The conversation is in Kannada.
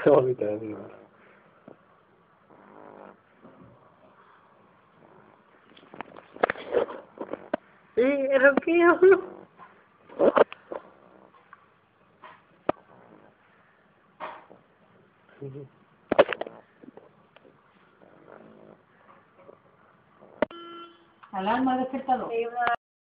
Ahorita no. Sí, es lo que hablo. Alarma despertador.